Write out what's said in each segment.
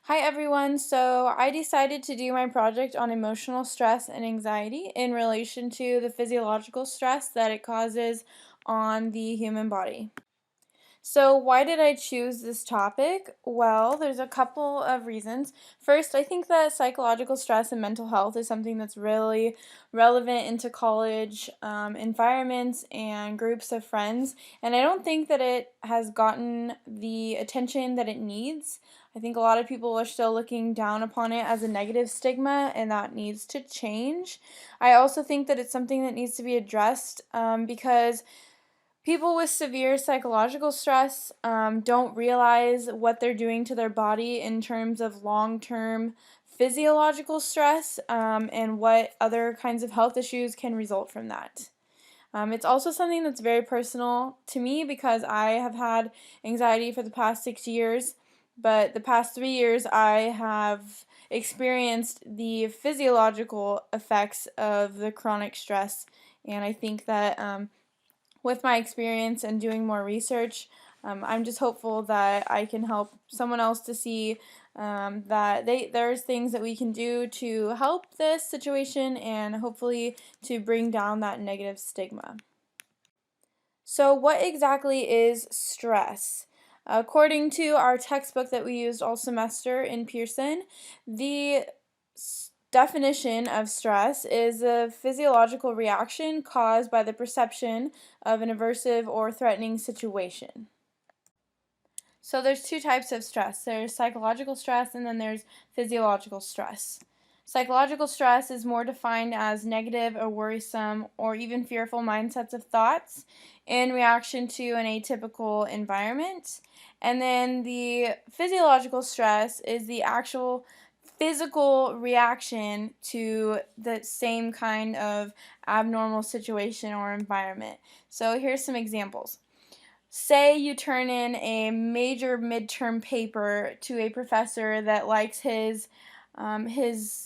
Hi everyone. So I decided to do my project on emotional stress and anxiety in relation to the physiological stress that it causes on the human body. So, why did I choose this topic? Well, there's a couple of reasons. First, I think that psychological stress and mental health is something that's really relevant into college environments and groups of friends, and I don't think that it has gotten the attention that it needs. I think a lot of people are still looking down upon it as a negative stigma, and that needs to change. I also think that it's something that needs to be addressed because people with severe psychological stress don't realize what they're doing to their body in terms of long term physiological stress and what other kinds of health issues can result from that. It's also something that's very personal to me because I have had anxiety for the past 6 years, but the past 3 years I have experienced the physiological effects of the chronic stress, and I think that with my experience and doing more research, I'm just hopeful that I can help someone else to see that there's things that we can do to help this situation and hopefully to bring down that negative stigma. So, what exactly is stress? According to our textbook that we used all semester in Pearson, the definition of stress is a physiological reaction caused by the perception of an aversive or threatening situation. So there's two types of stress. There's psychological stress and then there's physiological stress. Psychological stress is more defined as negative or worrisome or even fearful mindsets of thoughts in reaction to an atypical environment. And then the physiological stress is the actual physical reaction to the same kind of abnormal situation or environment. So here's some examples. Say you turn in a major midterm paper to a professor that likes his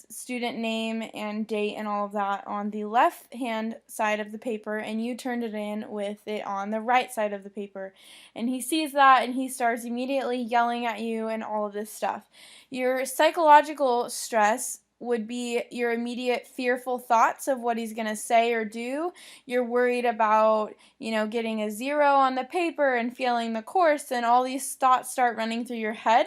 student name and date and all of that on the left hand side of the paper, and you turned it in with it on the right side of the paper. And he sees that and he starts immediately yelling at you and all of this stuff. Your psychological stress would be your immediate fearful thoughts of what he's going to say or do. You're worried about, getting a zero on the paper and failing the course, and all these thoughts start running through your head.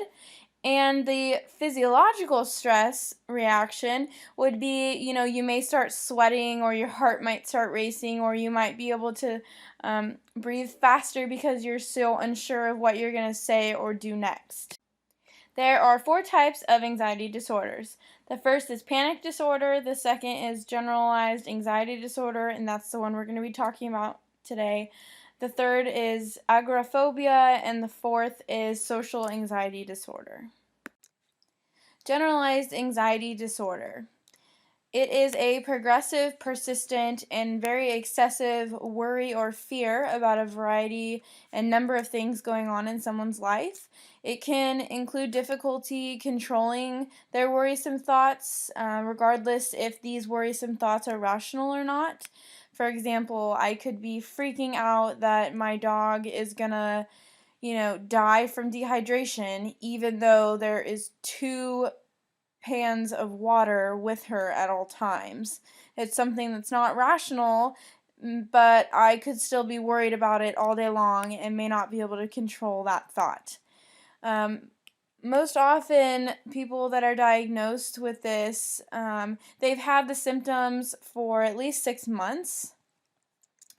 And the physiological stress reaction would be, you may start sweating, or your heart might start racing, or you might be able to breathe faster because you're so unsure of what you're going to say or do next. There are 4 types of anxiety disorders. The first is panic disorder, the second is generalized anxiety disorder, and that's the one we're going to be talking about today. The third is agoraphobia, and the fourth is social anxiety disorder. Generalized anxiety disorder. It is a progressive, persistent, and very excessive worry or fear about a variety and number of things going on in someone's life. It can include difficulty controlling their worrisome thoughts, regardless if these worrisome thoughts are rational or not. For example, I could be freaking out that my dog is gonna, die from dehydration, even though there is 2 pans of water with her at all times. It's something that's not rational, but I could still be worried about it all day long and may not be able to control that thought. Most often, people that are diagnosed with this, they've had the symptoms for at least 6 months.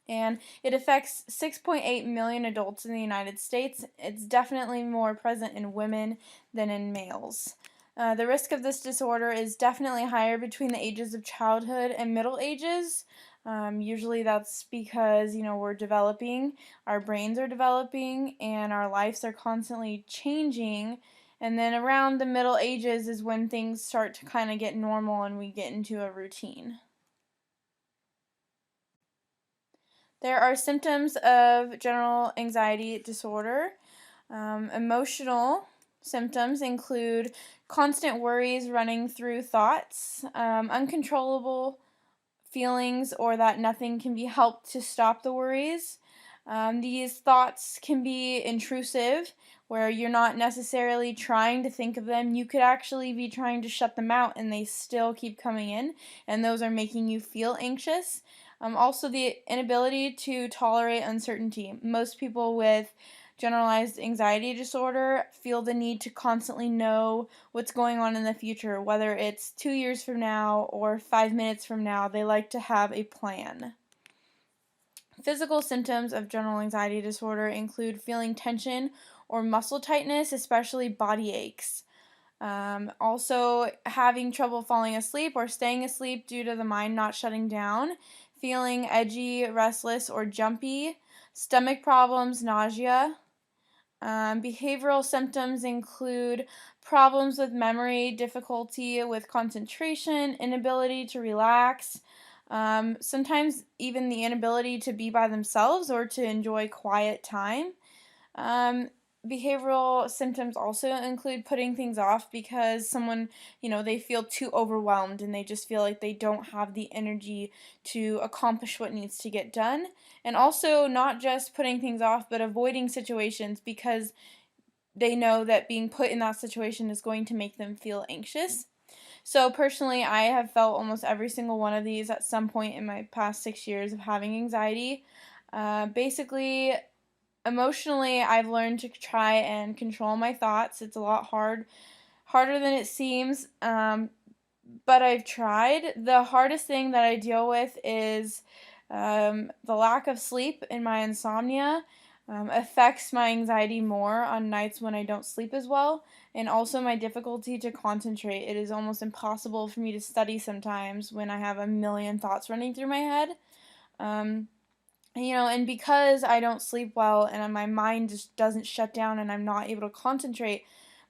And it affects 6.8 million adults in the United States. It's definitely more present in women than in males. The risk of this disorder is definitely higher between the ages of childhood and middle ages. Usually that's because, we're developing, our brains are developing, and our lives are constantly changing. And then around the middle ages is when things start to kind of get normal and we get into a routine. There are symptoms of general anxiety disorder. Emotional symptoms include constant worries running through thoughts, uncontrollable feelings, or that nothing can be helped to stop the worries. These thoughts can be intrusive, where you're not necessarily trying to think of them. You could actually be trying to shut them out and they still keep coming in, and those are making you feel anxious. Also, the inability to tolerate uncertainty. Most people with generalized anxiety disorder feel the need to constantly know what's going on in the future, whether it's 2 years from now or 5 minutes from now. They like to have a plan. Physical symptoms of general anxiety disorder include feeling tension or muscle tightness, especially body aches. Also, having trouble falling asleep or staying asleep due to the mind not shutting down, feeling edgy, restless, or jumpy, stomach problems, nausea. Behavioral symptoms include problems with memory, difficulty with concentration, inability to relax, sometimes even the inability to be by themselves or to enjoy quiet time. Um, Behavioral symptoms also include putting things off because someone, they feel too overwhelmed and they just feel like they don't have the energy to accomplish what needs to get done. And also, not just putting things off, but avoiding situations because they know that being put in that situation is going to make them feel anxious. So, personally, I have felt almost every single one of these at some point in my past 6 years of having anxiety. Basically, emotionally, I've learned to try and control my thoughts. It's a lot harder than it seems, but I've tried. The hardest thing that I deal with is the lack of sleep and my insomnia. Affects my anxiety more on nights when I don't sleep as well, and also my difficulty to concentrate. It is almost impossible for me to study sometimes when I have a million thoughts running through my head. Um, and because I don't sleep well and my mind just doesn't shut down and I'm not able to concentrate,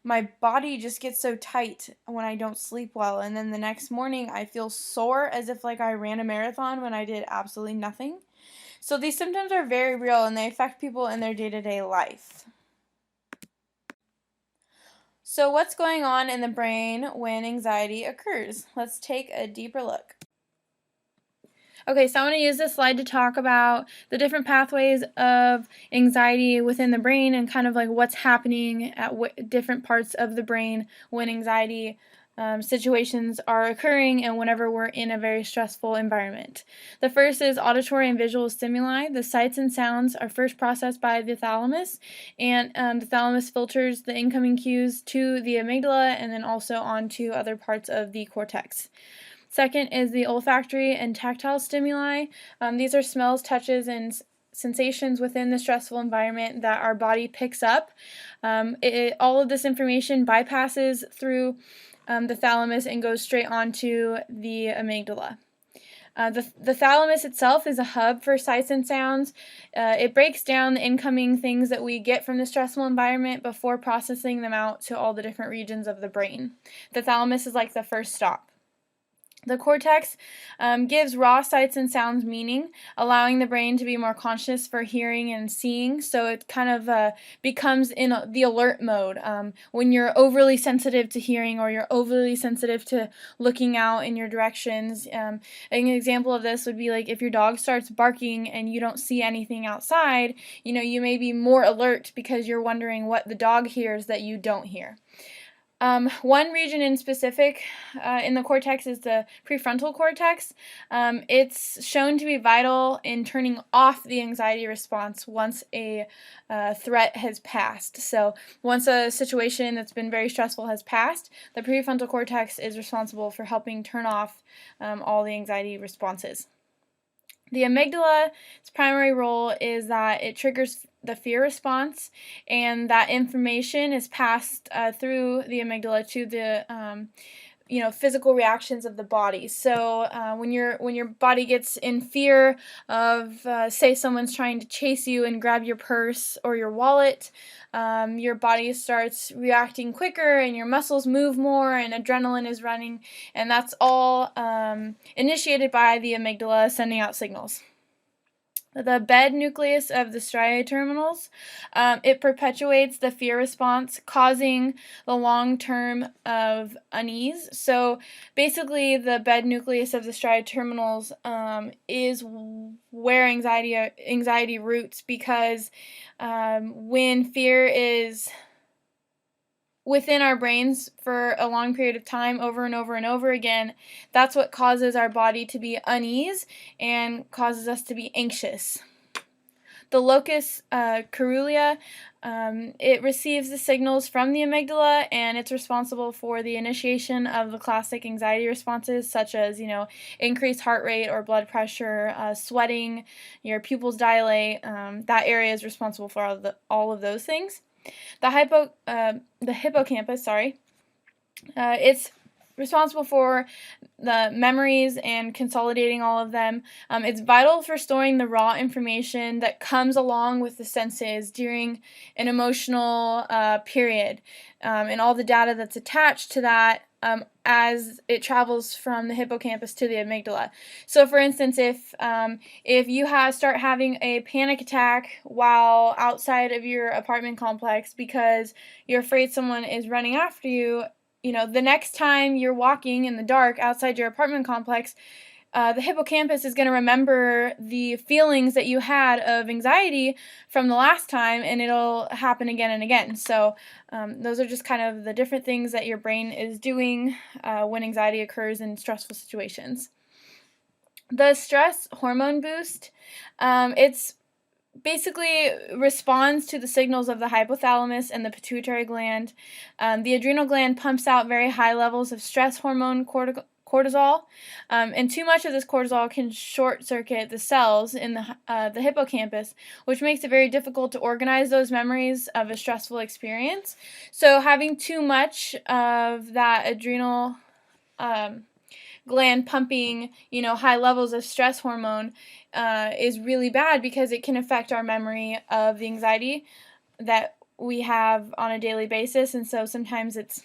my body just gets so tight when I don't sleep well. And then the next morning I feel sore as if like I ran a marathon when I did absolutely nothing. So these symptoms are very real and they affect people in their day-to-day life. So what's going on in the brain when anxiety occurs? Let's take a deeper look. Okay, so I'm going to use this slide to talk about the different pathways of anxiety within the brain and kind of like what's happening at different parts of the brain when anxiety situations are occurring and whenever we're in a very stressful environment. The first is auditory and visual stimuli. The sights and sounds are first processed by the thalamus, and the thalamus filters the incoming cues to the amygdala and then also onto other parts of the cortex. Second is the olfactory and tactile stimuli. These are smells, touches, and sensations within the stressful environment that our body picks up. All of this information bypasses through the thalamus and goes straight onto the amygdala. The thalamus itself is a hub for sights and sounds. It breaks down the incoming things that we get from the stressful environment before processing them out to all the different regions of the brain. The thalamus is like the first stop. The cortex gives raw sights and sounds meaning, allowing the brain to be more conscious for hearing and seeing, so it kind of becomes in the alert mode. When you're overly sensitive to hearing or you're overly sensitive to looking out in your directions, an example of this would be like if your dog starts barking and you don't see anything outside, you may be more alert because you're wondering what the dog hears that you don't hear. One region in specific in the cortex is the prefrontal cortex. It's shown to be vital in turning off the anxiety response once a threat has passed. So once a situation that's been very stressful has passed, the prefrontal cortex is responsible for helping turn off all the anxiety responses. The amygdala's primary role is that it triggers the fear response, and that information is passed through the amygdala to the physical reactions of the body. So when your body gets in fear of, say, someone's trying to chase you and grab your purse or your wallet, your body starts reacting quicker and your muscles move more and adrenaline is running, and that's all initiated by the amygdala sending out signals. The bed nucleus of the striatal terminals, it perpetuates the fear response, causing the long-term of unease. So basically, the bed nucleus of the striatal terminals is where anxiety roots, because when fear is within our brains for a long period of time over and over and over again, that's what causes our body to be unease and causes us to be anxious. The locus coeruleus, it receives the signals from the amygdala, and it's responsible for the initiation of the classic anxiety responses, such as, increased heart rate or blood pressure, sweating, your pupils dilate. That area is responsible for all of those things. The hippocampus, it's responsible for the memories and consolidating all of them. It's vital for storing the raw information that comes along with the senses during an emotional period, and all the data that's attached to that as it travels from the hippocampus to the amygdala. So, for instance, if you start having a panic attack while outside of your apartment complex because you're afraid someone is running after you, the next time you're walking in the dark outside your apartment complex, the hippocampus is going to remember the feelings that you had of anxiety from the last time, and it'll happen again and again. So those are just kind of the different things that your brain is doing when anxiety occurs in stressful situations. The stress hormone boost, it's basically responds to the signals of the hypothalamus and the pituitary gland. The adrenal gland pumps out very high levels of stress hormone cortisol, and too much of this cortisol can short circuit the cells in the hippocampus, which makes it very difficult to organize those memories of a stressful experience. So having too much of that adrenal gland pumping, high levels of stress hormone is really bad because it can affect our memory of the anxiety that we have on a daily basis, and so sometimes it's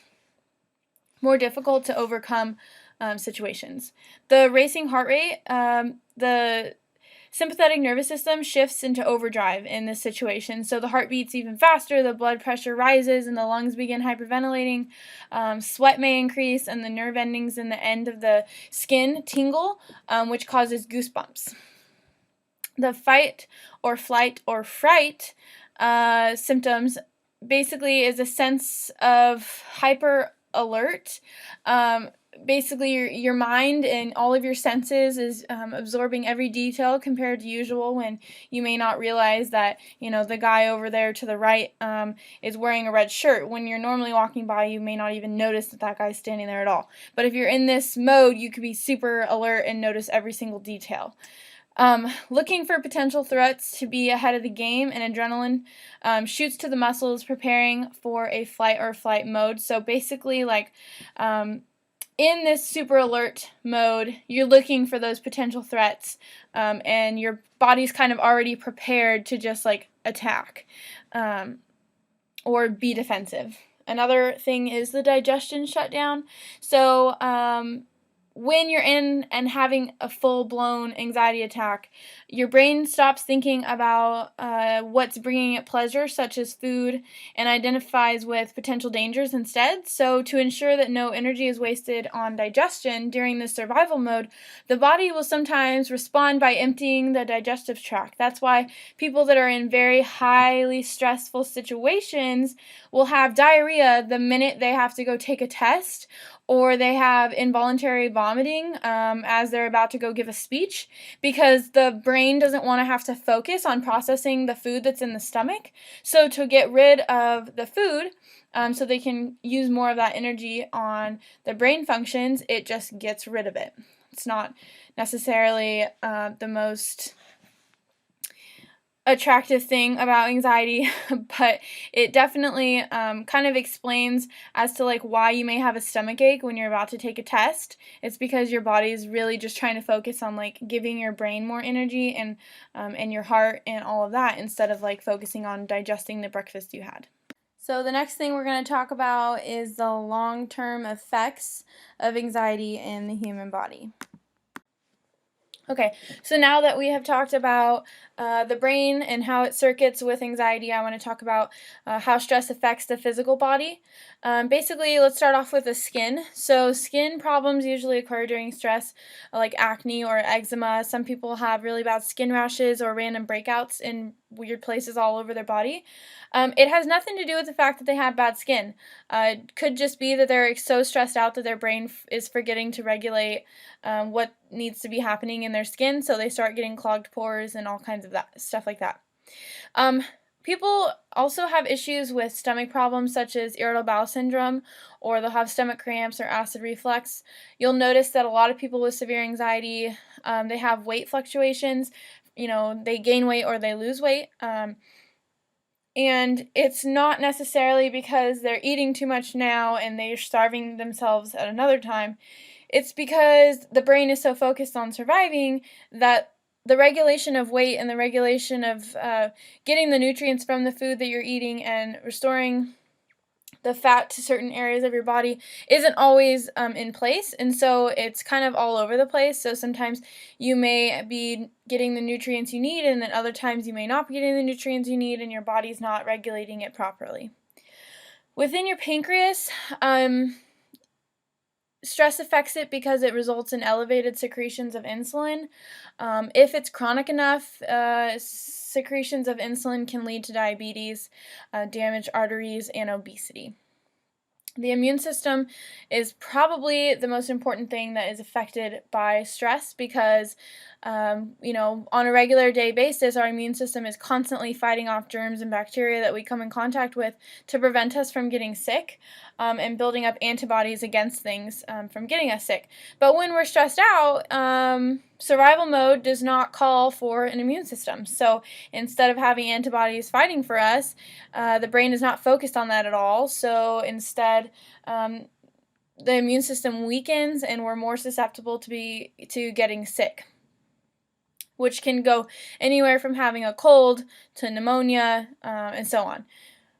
more difficult to overcome situations. The racing heart rate, the sympathetic nervous system shifts into overdrive in this situation. So the heart beats even faster, the blood pressure rises, and the lungs begin hyperventilating. Sweat may increase, and the nerve endings in the end of the skin tingle, which causes goosebumps. The fight or flight or fright symptoms basically is a sense of hyper alert. Basically, your mind and all of your senses is absorbing every detail compared to usual, when you may not realize that, the guy over there to the right is wearing a red shirt. When you're normally walking by, you may not even notice that guy's standing there at all. But if you're in this mode, you could be super alert and notice every single detail. Looking for potential threats to be ahead of the game, and adrenaline shoots to the muscles, preparing for a flight or flight mode. So basically, in this super alert mode, you're looking for those potential threats, and your body's kind of already prepared to just attack or be defensive. Another thing is the digestion shutdown. So when you're in and having a full-blown anxiety attack, your brain stops thinking about what's bringing it pleasure, such as food, and identifies with potential dangers instead. So to ensure that no energy is wasted on digestion during this survival mode, the body will sometimes respond by emptying the digestive tract. That's why people that are in very highly stressful situations will have diarrhea the minute they have to go take a test, or they have involuntary vomiting as they're about to go give a speech, because the brain doesn't want to have to focus on processing the food that's in the stomach. So to get rid of the food, so they can use more of that energy on the brain functions, it just gets rid of it. It's not necessarily the most attractive thing about anxiety, but it definitely kind of explains as to why you may have a stomach ache when you're about to take a test. It's because your body is really just trying to focus on giving your brain more energy and your heart and all of that, instead of focusing on digesting the breakfast you had. So the next thing we're going to talk about is the long-term effects of anxiety in the human body. Okay, so now that we have talked about the brain and how it circuits with anxiety, I want to talk about how stress affects the physical body. Basically, let's start off with the skin. So, skin problems usually occur during stress, like acne or eczema. Some people have really bad skin rashes or random breakouts in weird places all over their body. It has nothing to do with the fact that they have bad skin. It could just be that they're so stressed out that their brain is forgetting to regulate what needs to be happening in their skin, so they start getting clogged pores and all kinds of that stuff like that. Um, People also have issues with stomach problems such as irritable bowel syndrome, or they'll have stomach cramps or acid reflux. You'll notice that a lot of people with severe anxiety, they have weight fluctuations. They gain weight or they lose weight. And it's not necessarily because they're eating too much now and they're starving themselves at another time. It's because the brain is so focused on surviving that the regulation of weight and the regulation of getting the nutrients from the food that you're eating and restoring the fat to certain areas of your body isn't always in place, and so it's kind of all over the place. So sometimes you may be getting the nutrients you need, and then other times you may not be getting the nutrients you need, and your body's not regulating it properly. Within your pancreas, stress affects it because it results in elevated secretions of insulin. If it's chronic enough, secretions of insulin can lead to diabetes, damaged arteries, and obesity. The immune system is probably the most important thing that is affected by stress because, on a regular day basis, our immune system is constantly fighting off germs and bacteria that we come in contact with to prevent us from getting sick, and building up antibodies against things from getting us sick. But when we're stressed out, survival mode does not call for an immune system. So instead of having antibodies fighting for us, the brain is not focused on that at all. So instead, the immune system weakens and we're more susceptible to getting sick, which can go anywhere from having a cold to pneumonia, and so on.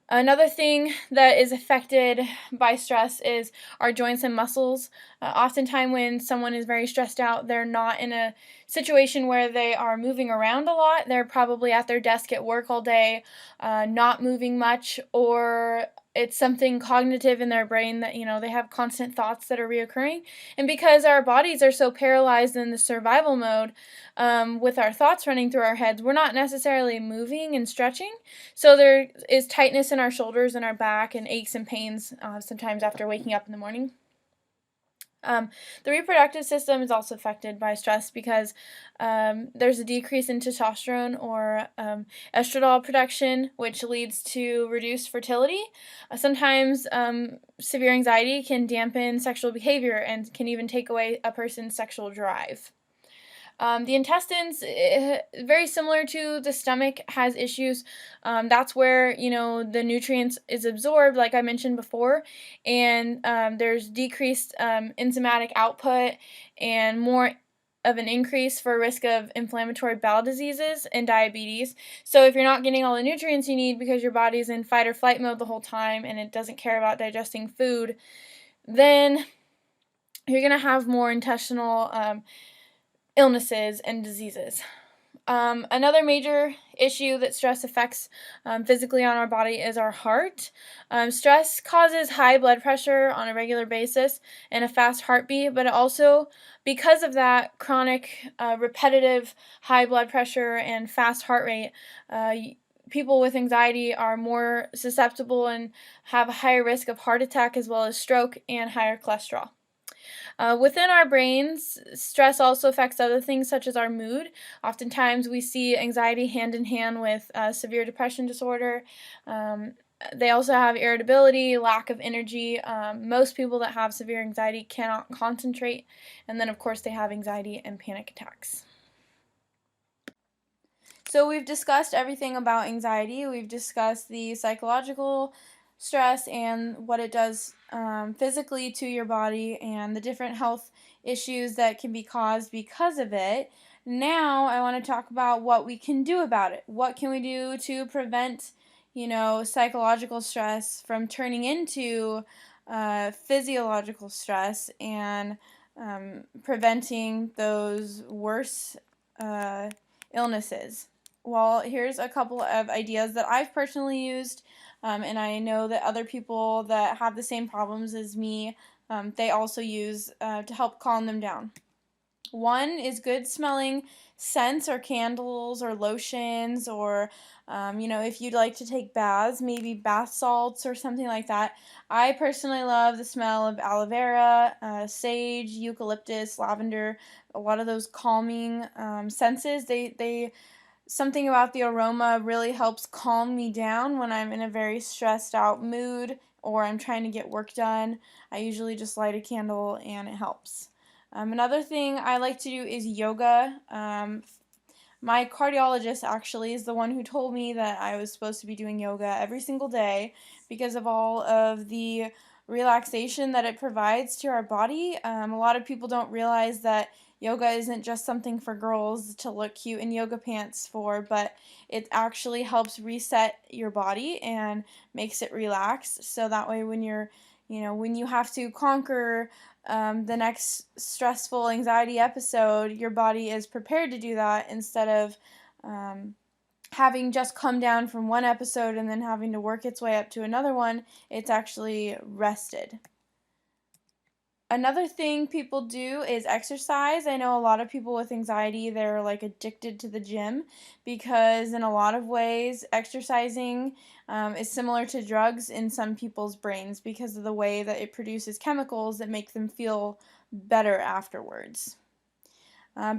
Another thing that is affected by stress is our joints and muscles. Oftentimes when someone is very stressed out, they're not in a situation where they are moving around a lot. They're probably at their desk at work all day, not moving much, or it's something cognitive in their brain that, they have constant thoughts that are reoccurring. And because our bodies are so paralyzed in the survival mode, with our thoughts running through our heads, we're not necessarily moving and stretching. So there is tightness in our shoulders and our back and aches and pains sometimes after waking up in the morning. The reproductive system is also affected by stress because there's a decrease in testosterone or estradiol production, which leads to reduced fertility. Sometimes severe anxiety can dampen sexual behavior and can even take away a person's sexual drive. The intestines, very similar to the stomach, has issues. That's where, the nutrients is absorbed, like I mentioned before, and there's decreased enzymatic output and more of an increase for risk of inflammatory bowel diseases and diabetes. So if you're not getting all the nutrients you need because your body's in fight or flight mode the whole time and it doesn't care about digesting food, then you're going to have more intestinal illnesses and diseases. Another major issue that stress affects physically on our body is our heart. Stress causes high blood pressure on a regular basis and a fast heartbeat, but also, because of that chronic, repetitive high blood pressure and fast heart rate, people with anxiety are more susceptible and have a higher risk of heart attack as well as stroke and higher cholesterol. Within our brains, stress also affects other things such as our mood. Oftentimes we see anxiety hand in hand with severe depression disorder. They also have irritability, lack of energy. Most people that have severe anxiety cannot concentrate. And then, of course, they have anxiety and panic attacks. So we've discussed everything about anxiety. We've discussed the psychological stress and what it does physically to your body and the different health issues that can be caused because of it. Now I want to talk about what we can do about it. What can we do to prevent, psychological stress from turning into physiological stress and preventing those worse illnesses? Well, here's a couple of ideas that I've personally used and I know that other people that have the same problems as me, they also use to help calm them down. One is good smelling scents or candles or lotions, or if you'd like to take baths, maybe bath salts or something like that. I personally love the smell of aloe vera, sage, eucalyptus, lavender, a lot of those calming senses. They something about the aroma really helps calm me down when I'm in a very stressed out mood or I'm trying to get work done. I usually just light a candle and it helps. Another thing I like to do is yoga. My cardiologist actually is the one who told me that I was supposed to be doing yoga every single day because of all of the relaxation that it provides to our body. A lot of people don't realize that yoga isn't just something for girls to look cute in yoga pants for, but it actually helps reset your body and makes it relaxed. So that way, when you have to conquer the next stressful anxiety episode, your body is prepared to do that instead of having just come down from one episode and then having to work its way up to another one. It's actually rested. Another thing people do is exercise. I know a lot of people with anxiety, they're like addicted to the gym because, in a lot of ways, exercising is similar to drugs in some people's brains because of the way that it produces chemicals that make them feel better afterwards.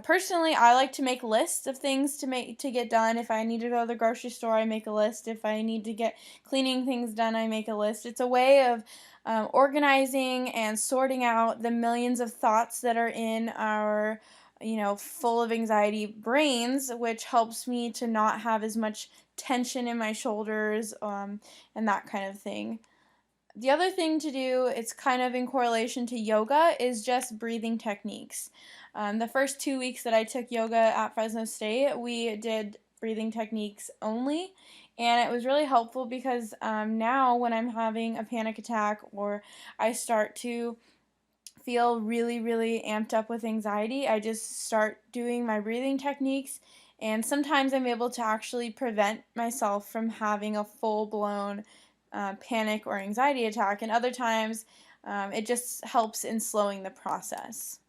Personally, I like to make lists of things to get done. If I need to go to the grocery store, I make a list. If I need to get cleaning things done, I make a list. It's a way of organizing and sorting out the millions of thoughts that are in our, full of anxiety brains, which helps me to not have as much tension in my shoulders, and that kind of thing. The other thing to do, it's kind of in correlation to yoga, is just breathing techniques. The first 2 weeks that I took yoga at Fresno State, we did breathing techniques only, and it was really helpful because now when I'm having a panic attack or I start to feel really, really amped up with anxiety, I just start doing my breathing techniques, and sometimes I'm able to actually prevent myself from having a full blown panic or anxiety attack, and other times it just helps in slowing the process.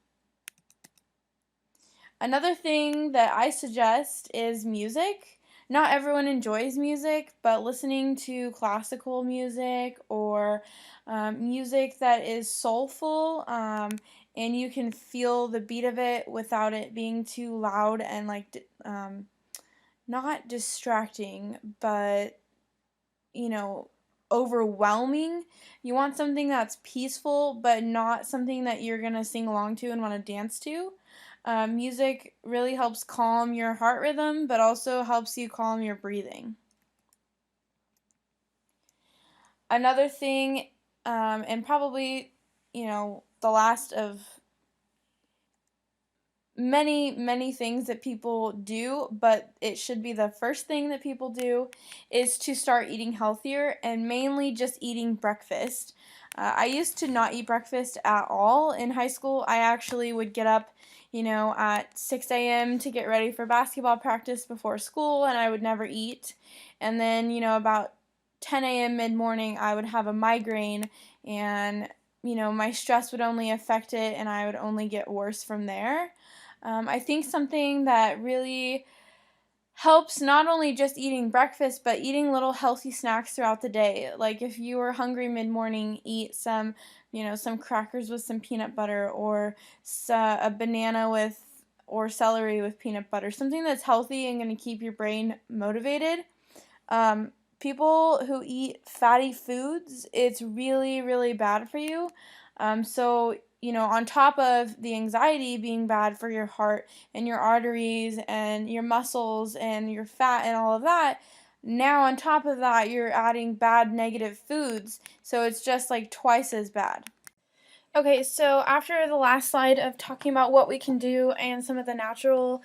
Another thing that I suggest is music. Not everyone enjoys music, but listening to classical music or music that is soulful, and you can feel the beat of it without it being too loud and not distracting, but you know, overwhelming. You want something that's peaceful, but not something that you're going to sing along to and want to dance to. Music really helps calm your heart rhythm, but also helps you calm your breathing. Another thing, and probably, the last of many, many things that people do, but it should be the first thing that people do, is to start eating healthier and mainly just eating breakfast. I used to not eat breakfast at all in high school. I actually would get up, at 6 a.m. to get ready for basketball practice before school, and I would never eat. And then, about 10 a.m. mid morning, I would have a migraine, and, my stress would only affect it, and I would only get worse from there. I think something that really helps not only just eating breakfast, but eating little healthy snacks throughout the day. Like if you are hungry mid morning, eat some crackers with some peanut butter, or a banana with or celery with peanut butter. Something that's healthy and going to keep your brain motivated. People who eat fatty foods, it's really, really bad for you. So, on top of the anxiety being bad for your heart and your arteries and your muscles and your fat and all of that, now on top of that, you're adding bad negative foods. So it's just like twice as bad. Okay, so after the last slide of talking about what we can do and some of the natural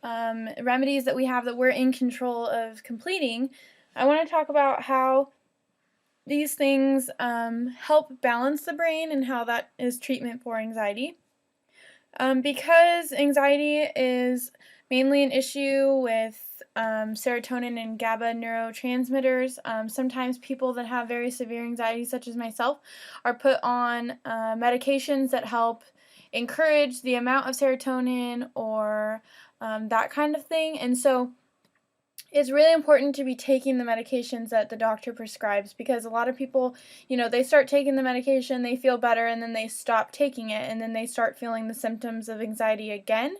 remedies that we have that we're in control of completing, I want to talk about how these things help balance the brain and how that is treatment for anxiety. Because anxiety is mainly an issue with serotonin and GABA neurotransmitters. Sometimes people that have very severe anxiety, such as myself, are put on medications that help encourage the amount of serotonin or that kind of thing. And so it's really important to be taking the medications that the doctor prescribes, because a lot of people, they start taking the medication, they feel better, and then they stop taking it, and then they start feeling the symptoms of anxiety again.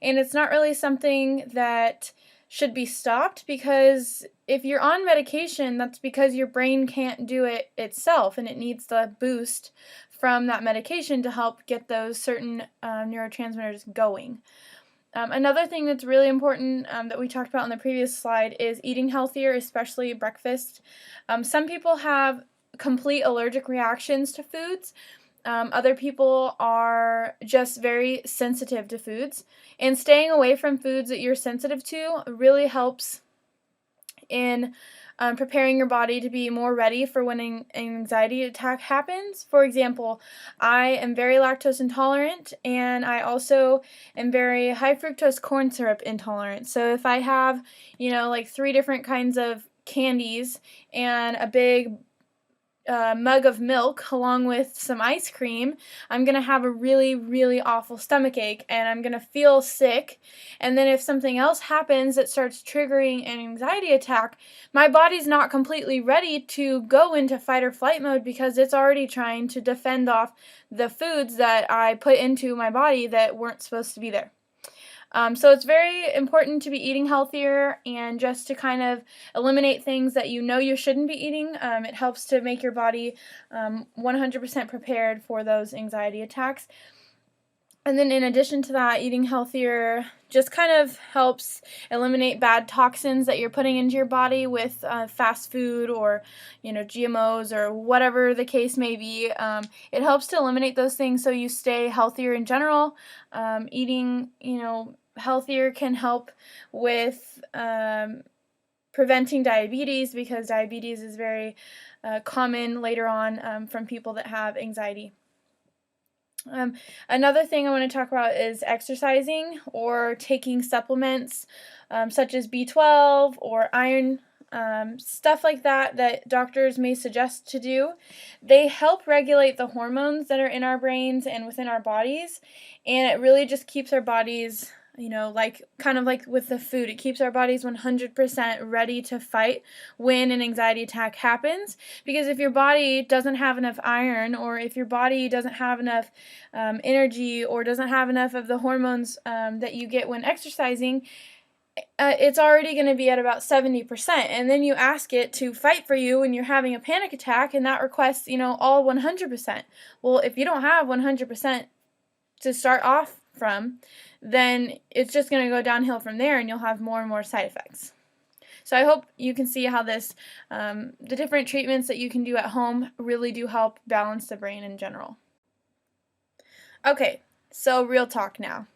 And it's not really something that should be stopped, because if you're on medication, that's because your brain can't do it itself, and it needs the boost from that medication to help get those certain neurotransmitters going. Another thing that's really important that we talked about on the previous slide is eating healthier, especially breakfast. Some people have complete allergic reactions to foods. Other people are just very sensitive to foods. And staying away from foods that you're sensitive to really helps in preparing your body to be more ready for when an anxiety attack happens. For example, I am very lactose intolerant, and I also am very high fructose corn syrup intolerant. So if I have, like 3 different kinds of candies and a big mug of milk along with some ice cream, I'm going to have a really, really awful stomach ache, and I'm going to feel sick. And then if something else happens that starts triggering an anxiety attack, my body's not completely ready to go into fight or flight mode, because it's already trying to defend off the foods that I put into my body that weren't supposed to be there. So it's very important to be eating healthier, and just to kind of eliminate things that you shouldn't be eating. It helps to make your body 100% prepared for those anxiety attacks. And then in addition to that, eating healthier just kind of helps eliminate bad toxins that you're putting into your body with fast food or, GMOs or whatever the case may be. It helps to eliminate those things so you stay healthier in general. Eating, healthier can help with preventing diabetes, because diabetes is very common later on from people that have anxiety. Another thing I want to talk about is exercising or taking supplements such as B12 or iron, stuff like that doctors may suggest to do. They help regulate the hormones that are in our brains and within our bodies, and it really just keeps our bodies, kind of like with the food, it keeps our bodies 100% ready to fight when an anxiety attack happens. Because if your body doesn't have enough iron, or if your body doesn't have enough energy, or doesn't have enough of the hormones that you get when exercising, it's already going to be at about 70%. And then you ask it to fight for you when you're having a panic attack, and that requests, all 100%. Well, if you don't have 100% to start off from, then it's just going to go downhill from there, and you'll have more and more side effects. So I hope you can see how the different treatments that you can do at home really do help balance the brain in general. Okay, so real talk now.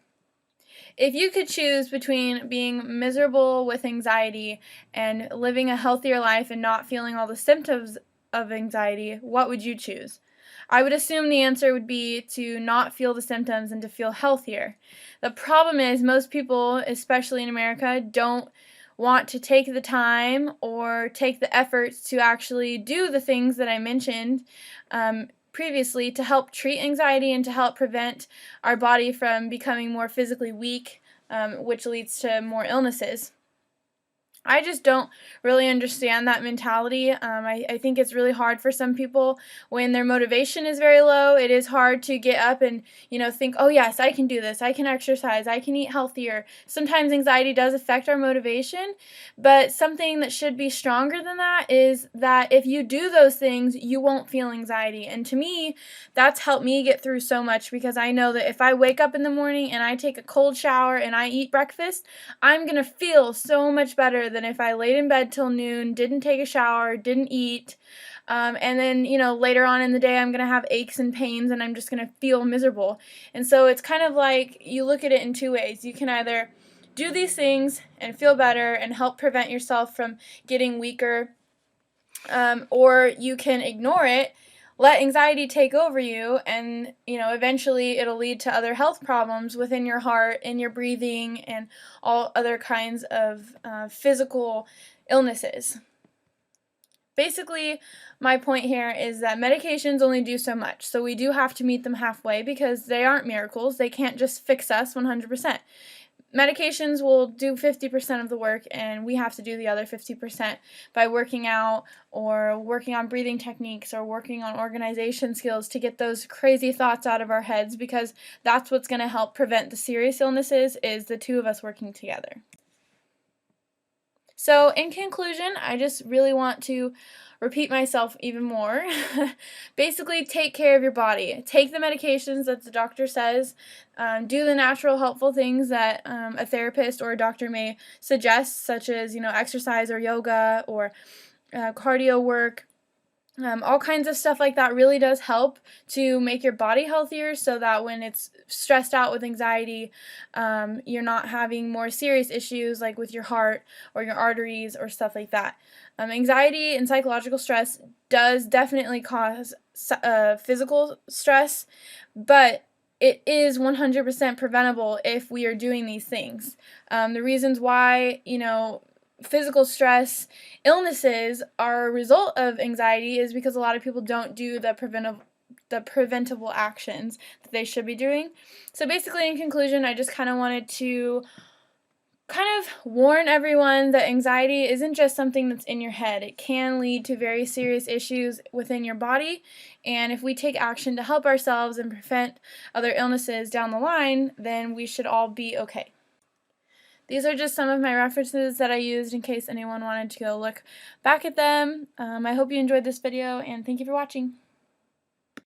If you could choose between being miserable with anxiety and living a healthier life and not feeling all the symptoms of anxiety, what would you choose? I would assume the answer would be to not feel the symptoms and to feel healthier. The problem is most people, especially in America, don't want to take the time or take the efforts to actually do the things that I mentioned previously to help treat anxiety and to help prevent our body from becoming more physically weak, which leads to more illnesses. I just don't really understand that mentality. I think it's really hard for some people when their motivation is very low. It is hard to get up and, think, oh yes, I can do this. I can exercise. I can eat healthier. Sometimes anxiety does affect our motivation, but something that should be stronger than that is that if you do those things, you won't feel anxiety. And to me, that's helped me get through so much, because I know that if I wake up in the morning and I take a cold shower and I eat breakfast, I'm going to feel so much better than if I laid in bed till noon, didn't take a shower, didn't eat, and then, later on in the day I'm going to have aches and pains and I'm just going to feel miserable. And so it's kind of like you look at it in 2 ways. You can either do these things and feel better and help prevent yourself from getting weaker, or you can ignore it, let anxiety take over you, and eventually it'll lead to other health problems within your heart, in your breathing, and all other kinds of physical illnesses. Basically, my point here is that medications only do so much, so we do have to meet them halfway because they aren't miracles. They can't just fix us 100%. Medications will do 50% of the work, and we have to do the other 50% by working out or working on breathing techniques or working on organization skills to get those crazy thoughts out of our heads, because that's what's going to help prevent the serious illnesses, is the two of us working together. So, in conclusion, I just really want to repeat myself even more. Basically, take care of your body. Take the medications that the doctor says. Do the natural, helpful things that a therapist or a doctor may suggest, such as exercise or yoga or cardio work. All kinds of stuff like that really does help to make your body healthier, so that when it's stressed out with anxiety, you're not having more serious issues like with your heart or your arteries or stuff like that. Anxiety and psychological stress does definitely cause physical stress, but it is 100% preventable if we are doing these things. The reasons why, physical stress illnesses are a result of anxiety is because a lot of people don't do the preventable actions that they should be doing. So basically, in conclusion, I just kind of wanted to warn everyone that anxiety isn't just something that's in your head. It can lead to very serious issues within your body, and if we take action to help ourselves and prevent other illnesses down the line, then we should all be okay. These are just some of my references that I used in case anyone wanted to go look back at them. I hope you enjoyed this video, and thank you for watching.